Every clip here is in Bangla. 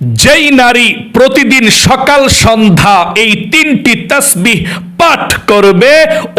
যেই নারী প্রতিদিন সকাল সন্ধ্যা এই 3টি তাসবিহ পাঠ করবে,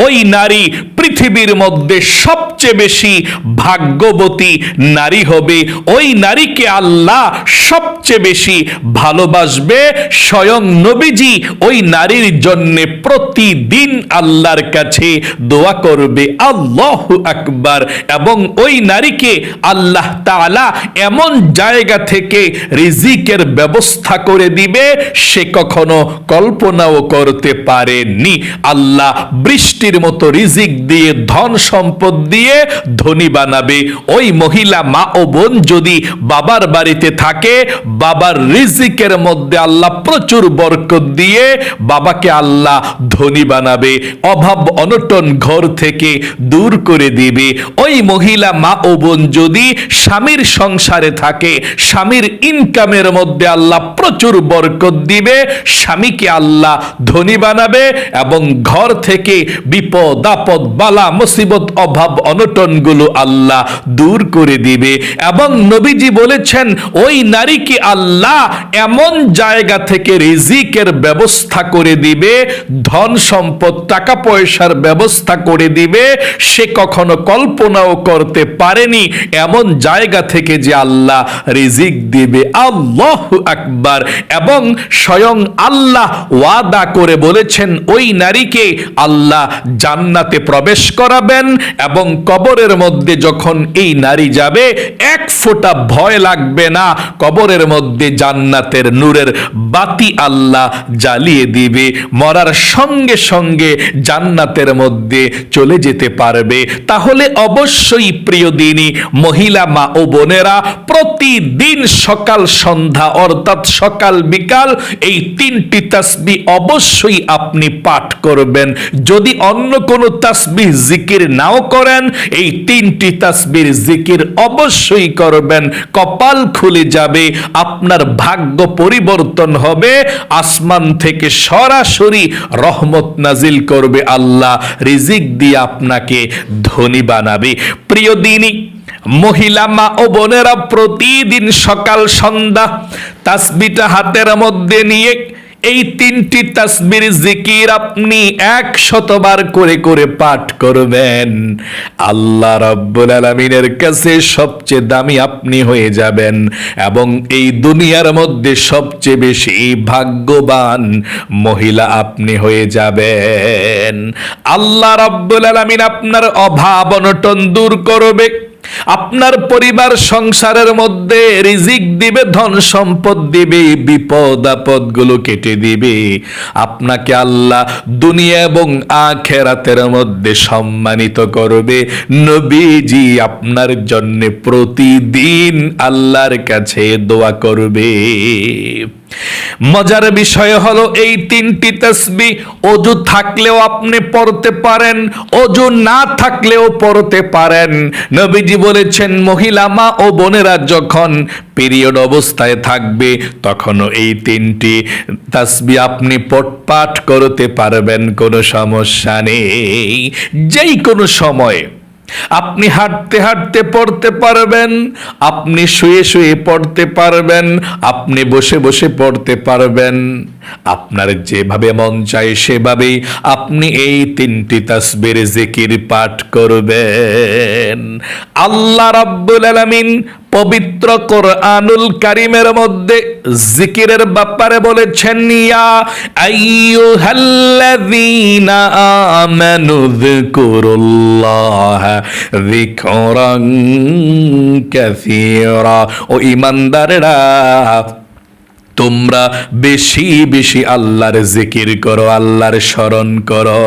ওই নারী পৃথিবীর মধ্যে সবচেয়ে বেশি ভাগ্যবতী নারী হবে। ওই নারীকে আল্লাহ সবচেয়ে বেশি ভালোবাসবে। স্বয়ং নবীজি ওই নারীর জন্য প্রতিদিন আল্লাহর কাছে দোয়া করবে, আল্লাহু আকবার। এবং ওই নারীকে আল্লাহ তাআলা এমন জায়গা থেকে রিজিকের ব্যবস্থা করে দিবে সে কখনো কল্পনাও করতে পারেনি। আল্লাহ বৃষ্টির মতো রিজিক দিয়ে, ধন সম্পদ দিয়ে ধনী বানাবে। ওই মহিলা মা ও বোন যদি বাবার বাড়িতে থাকে, বাবার রিজিকের মধ্যে আল্লাহ প্রচুর বরকত দিয়ে বাবাকে আল্লাহ ধনী বানাবে, অভাব অনটন ঘর থেকে দূর করে দিবে। ওই মহিলা মা ও বোন যদি স্বামীর সংসারে থাকে, স্বামীর ইনকামের মধ্যে আল্লাহ প্রচুর বরকত দিবে, স্বামীকে আল্লাহ ধনী বানাবে এবং ঘর থেকে বিপদ আপদ বালা মুসিবত অভাব অনটন গুলো আল্লাহ দূর করে দিবে। এবং নবীজি বলেছেন ওই নারীকে আল্লাহ এমন জায়গা থেকে রিজিকের ব্যবস্থা করে দিবে, ধন সম্পদ টাকা পয়সার ব্যবস্থা করে দিবে সে কখনো কল্পনাও করতে পারেনি। এমন জায়গা থেকে যে আল্লাহ রিজিক দিবে, আল্লাহু আকবার। এবং স্বয়ং আল্লাহ ওয়াদা করে বলেছেন ওই নারীকে আল্লাহ জান্নাতে প্রবেশ করাবেন এবং কবরের মধ্যে যখন এই নারী যাবে এক ফোঁটা ভয় লাগবে না। কবরের মধ্যে জান্নাতের নূরের বাতি আল্লাহ জ্বালিয়ে দিবে, মরার সঙ্গে সঙ্গে জান্নাতের মধ্যে চলে যেতে পারবে। তাহলে অবশ্যই প্রিয় দিনী মহিলা মা ও বোনেরা প্রতিদিন সকাল সন্ধ্যা অর্থাৎ সকাল বিকাল এই 3টি তাসবিহ অবশ্যই আপনি পাঠ করবেন। যদি অন্য কোনো তাসবিহ জিকির নাও করেন, এই 3টি তাসবিহ জিকির অবশ্যই করবেন। কপাল খুলে যাবে, আপনার ভাগ্য পরিবর্তন হবে, আসমান থেকে সরাসরি রহমত নাজিল করবে আল্লাহ, রিজিক দিয়ে আপনাকে ধনী বানাবে। প্রিয় দিনী মহিলা মা ও বোনেরা প্রতিদিন সকাল সন্ধ্যা তাসবিহটা হাতের মধ্যে নিয়ে এই 3টি তাসবির জিকির আপনি 100 বার করে করে পাঠ করবেন। আল্লাহ রাব্বুল আলামিনের কাছে সবচেয়ে দামি আপনি হয়ে যাবেন এবং এই দুনিয়ার মধ্যে সবচেয়ে বেশি ভাগ্যবান মহিলা আপনি হয়ে যাবেন। আল্লাহ রাব্বুল আলামিন আপনার অভাব অনটন দূর করবে, আপনার পরিবার সংসারের মধ্যে রিজিক দিবে, ধন সম্পদ দিবে, বিপদ আপদ গুলো কেটে দিবে। আপনাকে আল্লাহ দুনিয়া এবং আখিরাতের মধ্যে সম্মানিত করবে। নবীজি আপনার জন্য প্রতিদিন আল্লাহর কাছে দোয়া করবে। মজার বিষয় হলো এই 3টি তাসবিহ ওযু থাকলেও আপনি পড়তে পারেন, ওযু না থাকলেও পড়তে পারেন। নবীজি বলেছেন মহিলা মা ও বোনেরা যখন পিরিয়ড অবস্থায় থাকবে তখনও এই 3টি তাসবিহ আপনি পাঠ করতে পারবেন, কোনো সমস্যা নেই। যেই কোনো সময় আপনি হাঁটতে হাঁটতে পড়তে পারবেন, আপনি শুয়ে শুয়ে পড়তে পারবেন, আপনি বসে বসে পড়তে পারবেন। আপনার যেভাবে মন চায় সেভাবেই আপনি এই 3টি তাসবির জিকির পাঠ করবেন। আল্লাহ রাব্বুল আলামিন পবিত্র কোরআনুল কারীমের মধ্যে জিকিরের ব্যাপারে বলেছেন ইয়া আইয়ুহাল্লাযীনা আমানু যিকুরুল্লাহা যিকরান কাসীরা। ও ঈমানদারেরা তোমরা বেশি বেশি আল্লাহর জিকির করো, আল্লাহর স্মরণ করো।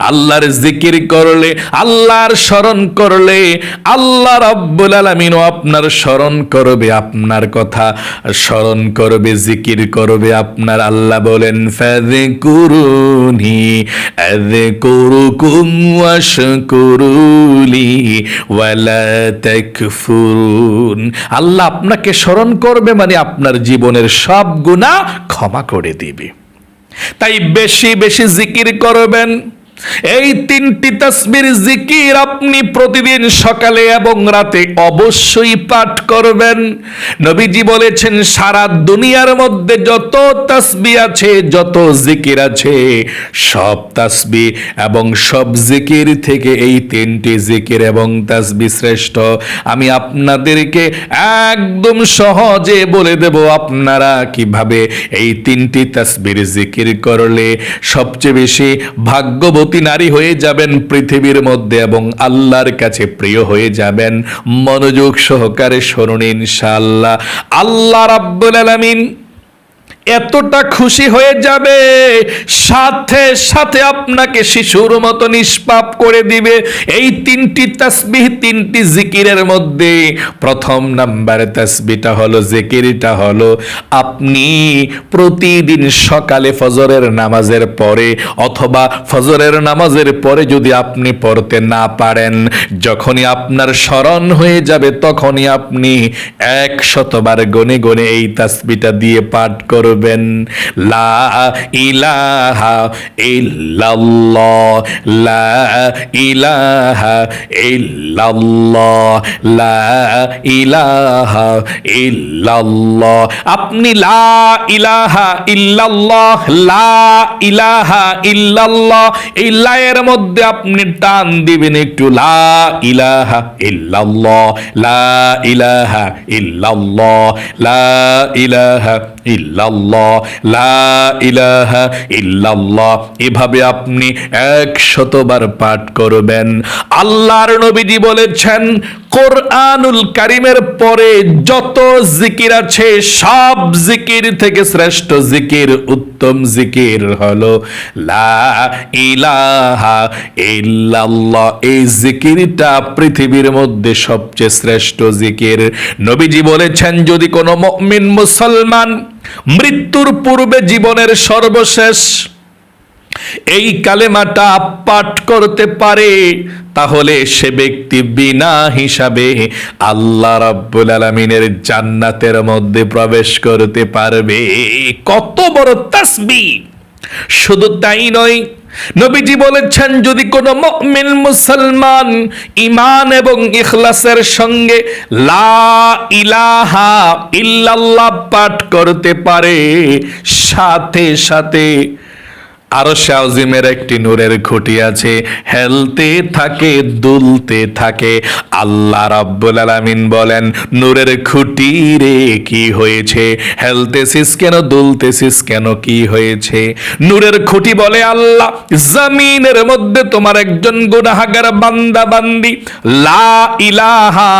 আল্লাহর জিকির করলে, আল্লাহর স্মরণ করলে আল্লাহ রাব্বুল আলামিনও আপনার স্মরণ করবে, আপনার কথা স্মরণ করবে, জিকির করবে আপনার। আল্লাহ বলেন ফাযকুরুনি আযকুরুকুম ওয়াশকুরুলি ওয়ালা তাকফুরুন। আল্লাহ আপনাকে স্মরণ করবে মানে আপনার জীবনের সব গুনাহ ক্ষমা করে দিবে। তাই বেশি বেশি জিকির করবেন, এই তিনটি তাসবির জিকির আপনি প্রতিদিন সকালে এবং রাতে অবশ্যই পাঠ করবেন। নবীজি বলেছেন সারা দুনিয়ার মধ্যে যত তাসবিহ আছে, যত জিকির আছে, সব তাসবিহ এবং সব জিকির থেকে এই তিনটি জিকির এবং তাসবিহ শ্রেষ্ঠ। আমি আপনাদেরকে একদম সহজে বলে দেব আপনারা কিভাবে এই তিনটি তাসবির জিকির করলে সবচেয়ে বেশি ভাগ্যবতী নারী হয়ে যাবেন পৃথিবীর মধ্যে এবং আল্লাহর কাছে প্রিয় হয়ে যাবেন। মনোযোগ সহকারে শুনুন ইনশাআল্লাহ। আল্লাহ রাব্বুল আলামিন এতটা খুশি হয়ে যাবে, সাথে সাথে আপনাকে শিশুর মতো নিষ্পাপ করে দিবে। এই তিনটি তাসবিহ, তিনটি জিকিরের মধ্যে প্রথম নাম্বারে তাসবিহটা হলো, জিকিরটা হলো, আপনি প্রতিদিন সকালে ফজরের নামাজের পরে অথবা ফজরের নামাজের পরে যদি আপনি পড়তে না পারেন, যখনই আপনার স্মরণ হয়ে যাবে তখনই আপনি 100 বার গনে গনে এই তাসবিহটা দিয়ে পাঠ করবেন। লা ইলাহা ইল্লাল্লাহ, লা ইলাহা ইল্লাল্লাহ, লা ইলাহা ইল্লাল্লাহ। আপনি লা ইলাহা ইল্লাল্লাহ, লা ইলাহা ইল্লাল্লাহ, এই লা এর মধ্যে আপনি টান দিবেন একটু, লা ইলাহা ইল্লাল্লাহ, লা ইলাহা ইল্লাল্লাহ, লা ইলাহা ইল্লাল্লাহ, লা ইলাহা ইল্লাল্লাহ। এভাবে আপনি 100 বার পাঠ করবেন। আল্লাহর নবীজি বলেছেন কোরআনুল কারীমের পরে যত জিকির আছে সব জিকির থেকে শ্রেষ্ঠ জিকির, উত্তম জিকির হলো লা ইলাহা ইল্লাল্লাহ। এই জিকিরটা পৃথিবীর মধ্যে সবচেয়ে শ্রেষ্ঠ জিকির। নবীজি বলেছেন যদি কোনো মুমিন মুসলমান মৃত্যুর পূর্বে জীবনের সর্বশেষ এই কালেমাটা পাঠ করতে পারে, তাহলে সে ব্যক্তি বিনা হিসাবে আল্লাহ রাব্বুল আলামিনের জান্নাতের মধ্যে প্রবেশ করতে পারবে। কত বড় তাসবিহ! শুধু তাই নয়, নবীজি বলেছেন যদি কোনো মুমিন মুসলমান ঈমান এবং ইখলাসের সঙ্গে লা ইলাহা ইল্লাল্লাহ পাঠ করতে পারে, সাথে সাথে আরশে আজিমের একটি নূরের খুঁটি আছে, হেলতে থাকে, দুলতে থাকে। আল্লাহ রাব্বুল আলামিন বলেন নূরের খুঁটি রে কি হয়েছে, হেলতেছিস কেন, দুলতেছিস কেন, কি হয়েছে? নূরের খুঁটি বলে আল্লাহ জমিনের মধ্যে তোমার একজন গুনাহগার বান্দা বান্দি লা ইলাহা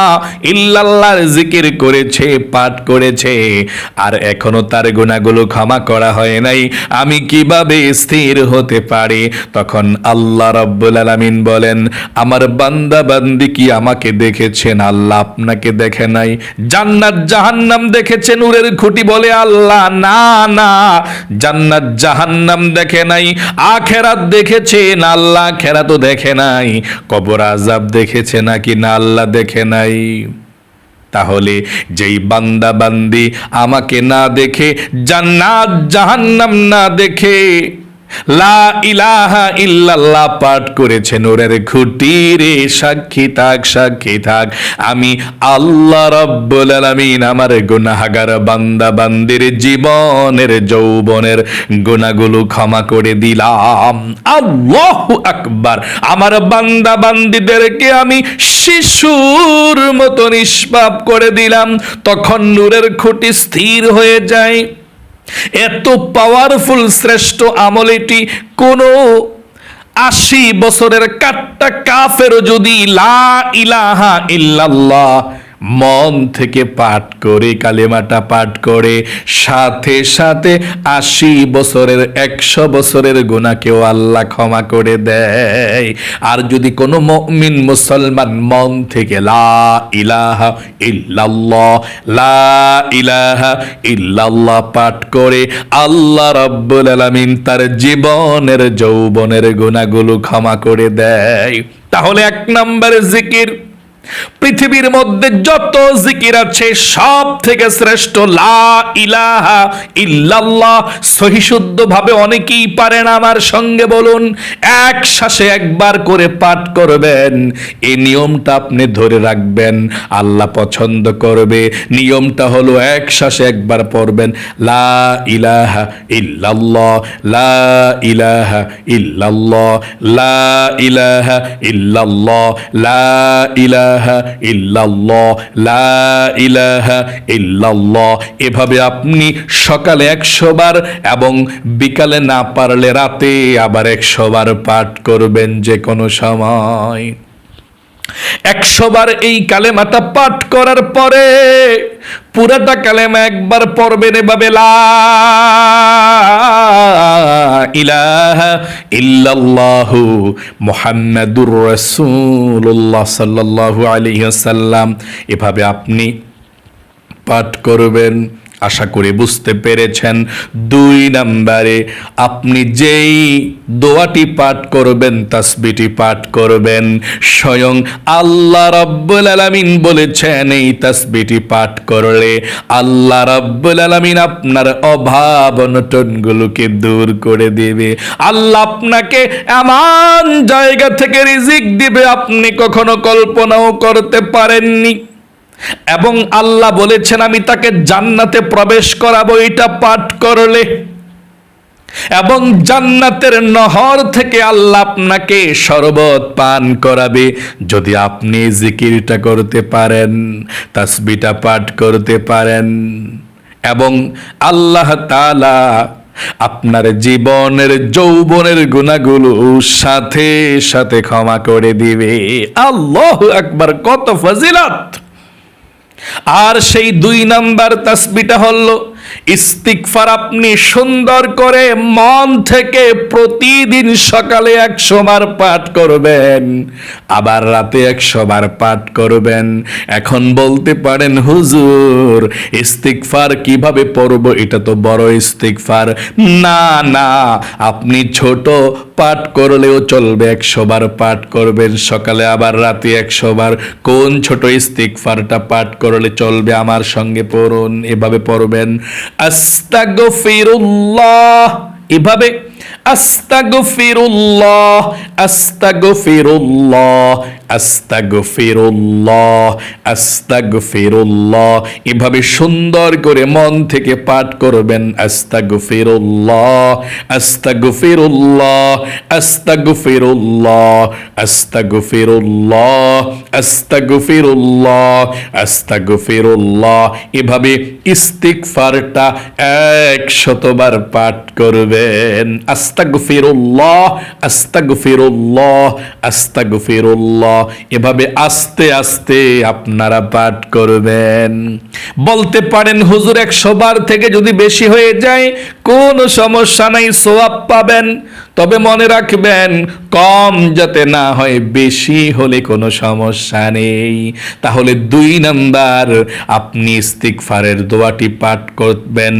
ইল্লাল্লাহর জিকির করেছে, পাঠ করেছে, আর এখনো তার গুনাহগুলো ক্ষমা করা হয় নাই, আমি কিভাবে স্থির হতে পারে? তখন আল্লাহ রাব্বুল আলামিন বলেন আমার বান্দা বান্দি কি আমাকে দেখেছেন? আল্লাহ আপনাকে দেখে নাই। জান্নাত জাহান্নাম দেখেছে? নূরের খুঁটি বলে আল্লাহ না না, জান্নাত জাহান্নাম দেখে নাই। আখিরাত দেখেছেন? আল্লাহ আখিরাতও দেখে নাই। কবর আযাব দেখেছে নাকি? না, আল্লাহ দেখে নাই। তাহলে যেই বান্দা বান্দি আমাকে না দেখে, জান্নাত জাহান্নাম না দেখে লা ইলাহা ইল্লাল্লাহ পাঠ করেছে, নূরের খুঁটি রে সাক্ষী থাক, সাক্ষী থাক, আমি আল্লাহ রাব্বুল আলামিন আমার গুনাহগার বান্দা বান্দির জীবনের যৌবনের গুনাহগুলো ক্ষমা করে দিলাম। আল্লাহু আকবার। আমার বান্দা বান্দিদেরকে আমি শিশুর মতো নিষ্পাপ করে দিলাম। তখন নূরের খুঁটি স্থির হয়ে যায়। এত পাওয়ারফুল শ্রেষ্ঠ আমল এটি। কোন 80 বছরের কাট্টা কাফেরও যদি লা ইলাহা ইল্লাল্লাহ মন থেকে পাঠ করে, কালেমাটা পাঠ করে, সাথে সাথে 80 বছরের 100 বছরের গুনাহকেও আল্লাহ ক্ষমা করে দেয়। আর যদি কোনো মুমিন মুসলমান মন থেকে লা ইলাহা ইল্লাল্লাহ, লা ইলাহা ইল্লাল্লাহ পাঠ করে, আল্লাহ রাব্বুল আলামিন তার জীবনের যৌবনের গুনাহগুলো ক্ষমা করে দেয়। তাহলে 1 নম্বরে জিকির পৃথিবীর মধ্যে যত জিকির আছে সব থেকে শ্রেষ্ঠ লা ইলাহা ইল্লাল্লাহ। সহিশুদ্ধ ভাবে অনেকেই পারেন, আমার সঙ্গে বলুন, এক শ্বাসে একবার করে পাঠ করবেন। এই নিয়মটা আপনি ধরে রাখবেন, আল্লাহ পছন্দ করবে। নিয়মটা হলো এক শ্বাসে একবার পড়বেন লা ইলাহা ইল্লাল্লাহ, লা ইলাহা ইল্লাল্লাহ, লা ইলাহা ইল্লাল্লাহ, লা ইলাহা ইল্লাল্লাহ, লা ইলাহা ইল্লাল্লাহ। এভাবে আপনি সকালে 100 বার এবং বিকালে না পারলে রাতে আবার 100 বার পাঠ করবেন যে কোনো সময়। 100 বার এই কালেমাটা পাঠ করার পরে পুরাটা কালেমা একবার পড়বেন এভাবে, লা ইলাহা ইল্লাল্লাহু মুহাম্মাদুর রাসূলুল্লাহ সাল্লাল্লাহু আলাইহি ওয়াসাল্লাম। এভাবে আপনি পাঠ করবেন। আশা করি বুঝতে পেরেছেন। 2 নম্বরে আপনি যেই দোয়াটি পাঠ করবেন, তাসবিহটি পাঠ করবেন, স্বয়ং আল্লাহ রাব্বুল আলামিন বলেছেন এই তাসবিহটি পাঠ করলে আল্লাহ রাব্বুল আলামিন আপনার অভাব অনটনগুলোকে দূর করে দেবে। আল্লাহ আপনাকে এমন জায়গা থেকে রিজিক দিবে আপনি কখনো কল্পনাও করতে পারেননি। এবং আল্লাহ বলেছেন আমি তাকে জান্নাতে প্রবেশ করাবো এটা পাঠ করলে। এবং জান্নাতের নহর থেকে আল্লাহ আপনাকে শরবত পান করাবে যদি আপনি জিকিরটা করতে পারেন, তাসবিহটা পাঠ করতে পারেন। এবং আল্লাহ তাআলা আপনার জীবনের যৌবনের গুনাহগুলো সাথে সাথে ক্ষমা করে দিবে। আল্লাহু আকবার, কত ফজিলত! আর সেই 2 নাম্বার তাসবিহটা হলো ইস্তিগফার। আপনি সুন্দর করে মন থেকে প্রতিদিন সকালে 100 বার পাঠ করবেন, আবার রাতে 100 বার পাঠ করবেন। এখন বলতে পারেন হুজুর ইস্তিগফার কিভাবে পড়ব, এটা তো বড় ইস্তিগফার। না না, আপনি ছোট পাঠ করলেও চলবে, 100 বার পাঠ করবেন সকালে আবার রাতে 100 বার। কোন ছোট ইস্তিগফারটা পাঠ করলে চলবে আমার সঙ্গে পড়ুন। এভাবে পড়বেন আস্তাগফিরুল্লাহ, এভাবে আস্তাগফিরুল্লাহ, আস্তাগফিরুল্লাহ, আস্তাগফিরুল্লাহ, আস্তাগফিরুল্লাহ। এভাবে সুন্দর করে মন থেকে পাঠ করবেন আস্তাগফিরুল্লাহ, আস্তাগফিরুল্লাহ, আস্তাগফিরুল্লাহ, আস্তাগফিরুল্লাহ, আস্তাগফিরুল্লাহ, আস্তাগফিরুল্লাহ। এভাবে ইস্তিগফারটা 100 বার পাঠ করবেন। আস্তাগফিরুল্লাহ, আস্তাগফিরুল্লাহ, আস্তাগফিরুল্লাহ। এভাবে আস্তে আস্তে আপনারা পাঠ করবেন। বলতে পারেন হুজুর 100 বার থেকে যদি বেশি হয়ে যায় কোনো সমস্যা নাই, সওয়াব পাবেন। তবে মনে রাখবেন কম যাতে না হয়, বেশি হলে কোনো সমস্যা নেই। তাহলে 2 নাম্বার আপনি ইস্তিগফারের দোয়াটি পাঠ করবেন।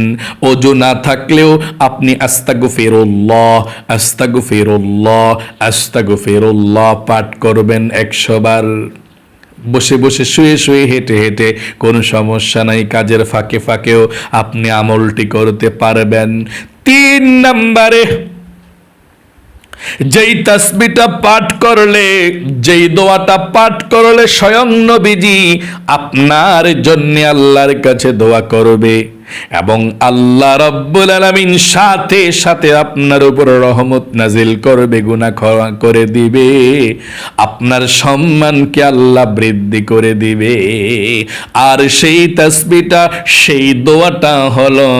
ওযু না থাকলেও আপনি আস্তাগফিরুল্লাহ, আস্তাগফিরুল্লাহ, আস্তাগফিরুল্লাহ পাঠ করবেন 100 বার। বসে বসে, শুয়ে শুয়ে, হেঁটে হেঁটে কোনো সমস্যা নাই। কাজের ফাঁকে ফাঁকেও আপনি আমলটি করতে পারবেন। 3 নম্বরে যেই তাসবিহটা পাঠ করলে, যেই দোয়াটা পাঠ করলে স্বয়ং নবীজি আপনার জন্য আল্লাহর কাছে দোয়া করবে এবং আল্লাহ রাব্বুল আলামিন সাথে সাথে আপনার উপর রহমত নাজিল করবে, গুনাহ ক্ষমা করে দিবে, আপনার সম্মানকে আল্লাহ বৃদ্ধি করে দিবে। আর সেই তাসবিহটা, সেই দোয়াটা হলো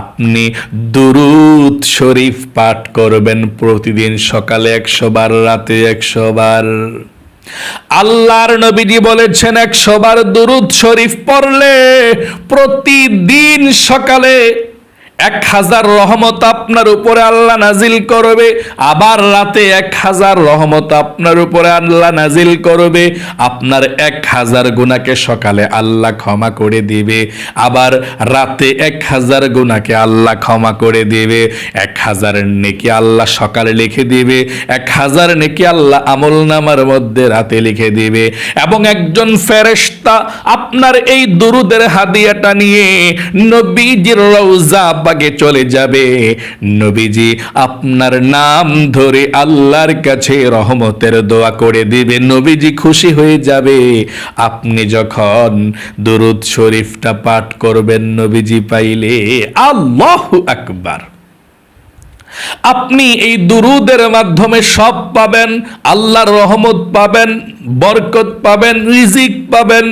আপনি দুরূদ শরীফ পাঠ করবেন প্রতিদিন সকালে 100 বার, রাতে 100 বার। আল্লাহর নবীজি বলেছেন 100 বার দুরূদ শরীফ পড়লে প্রতিদিন সকালে 1000 রহমত আপনার উপরে আল্লাহ নাজিল করবে, আবার রাতে 1000 রহমত আপনার উপরে আল্লাহ নাজিল করবে। আপনার 1000 গুনাহকে সকালে আল্লাহ ক্ষমা করে দিবে, আবার রাতে 1000 গুনাহকে আল্লাহ ক্ষমা করে দিবে। 1000 নেকি আল্লাহ সকালে লিখে দিবে, 1000 নেকি আল্লাহ আমলনামার মধ্যে রাতে লিখে দিবে। এবং একজন ফেরেশতা আপনার এই দুরুদের হাদিয়াটা নিয়ে নবীজির রওজা পাকে চলে যাবে। নবীজি আপনার নাম ধরে আল্লাহর কাছে রহমতের দোয়া করে দিবে। নবীজি খুশি হয়ে যাবে। আপনি যখন দুরুদ শরীফটা পাঠ করবেন নবীজি পাইলে, আল্লাহু আকবার। আপনি এই দুরুদের মাধ্যমে সব পাবেন, আল্লাহর রহমত পাবেন, বরকত পাবেন, রিজিক পাবেন,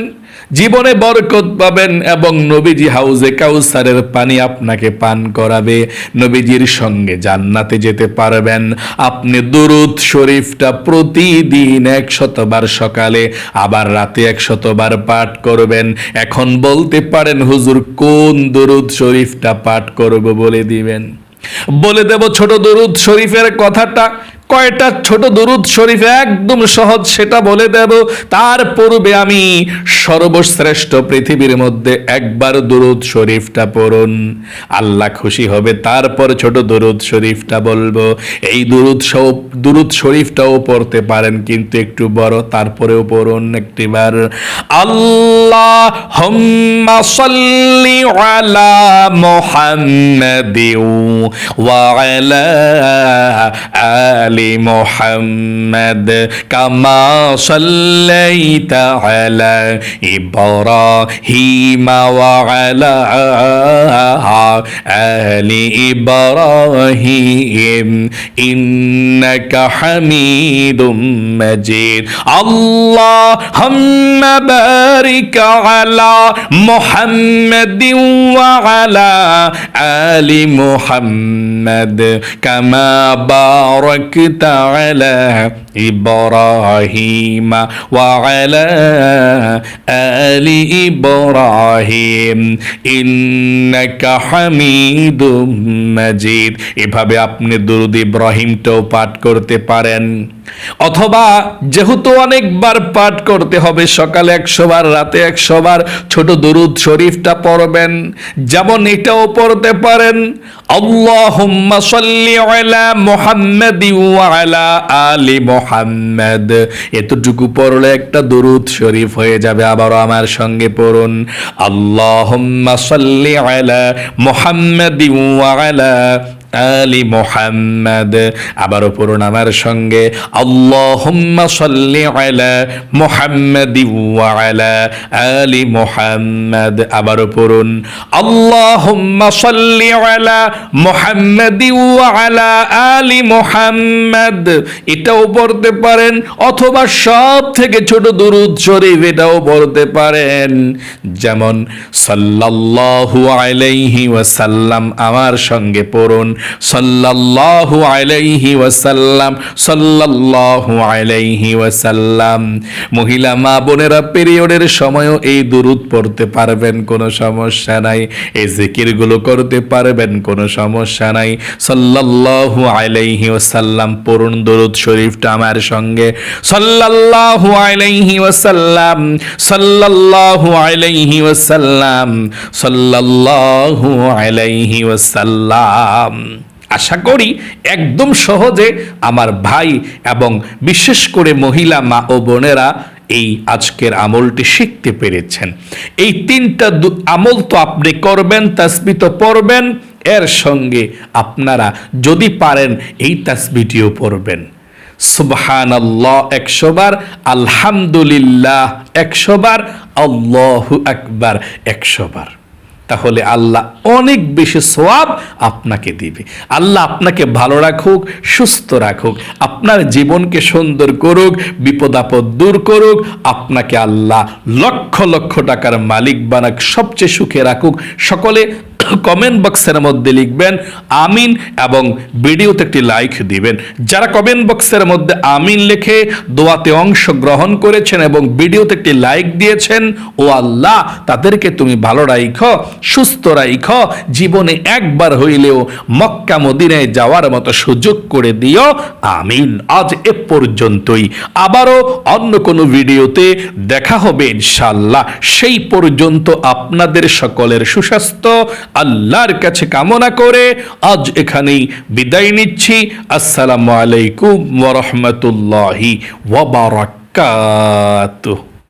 জীবনে বরকত পাবেন এবং নবীজি হাউজে কাউসারের পানি আপনাকে পান করাবে। নবীজির সঙ্গে জান্নাতে যেতে পারবেন। আপনি দুরুদ শরীফটা প্রতিদিন 100 বার সকালে আবার রাতে 100 বার পাঠ করবেন। এখন বলতে পারেন হুজুর কোন দুরুদ শরীফটা পাঠ করব বলে দিবেন। বলে দেব ছোট দুরুদ শরীফের কথাটা। কয়টা ছোট দুরুদ শরীফ একদম সহজ সেটা বলে দেব। তার পূর্বে আমি সর্বশ্রেষ্ঠ পৃথিবীর মধ্যে একবার দুরুদ শরীফটা পড়ুন, আল্লাহ খুশি হবে। তারপর ছোট দুরুদ শরীফটা বলবো। এই দুরুদ শরীফটাও পড়তে পারেন কিন্তু একটু বড়, তারপরেও পড়ুন একটিবার। আল্লাহুম্মা সাল্লি আলা মুহাম্মাদিন ওয়া আলা আলি محمد كما صليت على إبراهيم وعلى آل إبراهيم إنك حميد مجيد اللهم بارك على محمد وعلى آل محمد كما باركت على إبراهيم وعلى آل إبراهيم إنك حميد مجيد। এভাবে আপনি দুরুদ ইব্রাহিমটাও পাঠ করতে পারেন। অথবা যেহেতু অনেকবার পাঠ করতে হবে, সকালে 100 বার রাতে 100 বার ছোট দুরুদ শরীফটা পড়বেন। যেমন এটাও পড়তে পারেন আল্লাহুম্মা সাল্লি আলা মুহাম্মাদি ওয়া আলা আলি মুহাম্মাদ। এতটুকু পড়লে একটা দুরুদ শরীফ হয়ে যাবে। আবারও আমার সঙ্গে পড়ুন আল্লাহুম্মা সাল্লি আলা মুহাম্মাদি ওয়া আলা আলি মুহাম্মাদ। আবারও পড়ুন আমার সঙ্গে আল্লাহুম্মা সাল্লি আলা মুহাম্মাদি ওয়া আলা আলি মুহাম্মাদ। আবারও পড়ুন আল্লাহুম্মা সাল্লি আলা মুহাম্মাদি ওয়া আলা আলি মুহাম্মাদ। এটাও পড়তে পারেন, অথবা সব থেকে ছোট দুরুদ শরীফ এটাও পড়তে পারেন। যেমন সাল্লাল্লাহু আলাইহি ওয়াসাল্লাম। আমার সঙ্গে পড়ুন সাল্লাল্লাহু আলাইহি ওয়াসাল্লাম, সাল্লাল্লাহু আলাইহি ওয়াসাল্লাম। মহিলা মা বোনেরা পিরিয়ডের সময়ও এই দুরুদ পড়তে পারবেন, কোনো সমস্যা নাই। এই জিকিরগুলো করতে পারবেন, কোনো সমস্যা নাই। সাল্লাল্লাহু আলাইহি ওয়াসাল্লাম পড়ুন দুরুদ শরীফটা আমার সঙ্গে সাল্লাল্লাহু আলাইহি ওয়াসাল্লাম, সাল্লাল্লাহু আলাইহি ওয়াসাল্লাম, সাল্লাল্লাহু আলাইহি ওয়াসাল্লাম। আশা করি একদম সহজে আমার ভাই এবং বিশেষ করে মহিলা মা ও বোনেরা এই আজকের আমলটি শিখতে পেরেছেন। এই 3টা আমল তো আপনি করবেন, তাসবিহ তো পড়বেন, এর সঙ্গে আপনারা যদি পারেন এই তাসবিহটিও পড়বেন। সুবহানাল্লাহ 100 বার, আলহামদুলিল্লাহ 100 বার, আল্লাহু আকবার 100 বার। তাহলে আল্লাহ অনেক বেশি সওয়াব আপনাকে দিবে। আল্লাহ আপনাকে ভালো রাখুক, সুস্থ রাখুক, আপনার জীবনকে সুন্দর করুক, বিপদ আপদ দূর করুক, আপনাকে আল্লাহ লক্ষ লক্ষ টাকার মালিক বানাক, সবচেয়ে সুখে রাখুক। সকলে কমেন্ট বক্সের মধ্যে লিখবেন আমিন এবং ভিডিওতে একটি লাইক দিবেন। যারা কমেন্ট বক্সের মধ্যে আমিন লিখে দোয়াতে অংশগ্রহণ করেছেন এবং ভিডিওতে একটি লাইক দিয়েছেন, ও আল্লাহ তাদেরকে তুমি ভালো রাখো, সুস্থ রাখো, জীবনে একবার হইলেও মক্কা মদিনায় যাওয়ার মতো সুযোগ করে দিও, আমিন। আজ এ পর্যন্তই, আবারও অন্য কোনো ভিডিওতে দেখা হবে ইনশাআল্লাহ। সেই পর্যন্ত আপনাদের সকলের সুস্বাস্থ্য আল্লাহর কাছে কামনা করে আজ এখানেই বিদায় নিচ্ছি। আসসালামু আলাইকুম ওয়া রাহমাতুল্লাহি ওয়া বারাকাতুহু।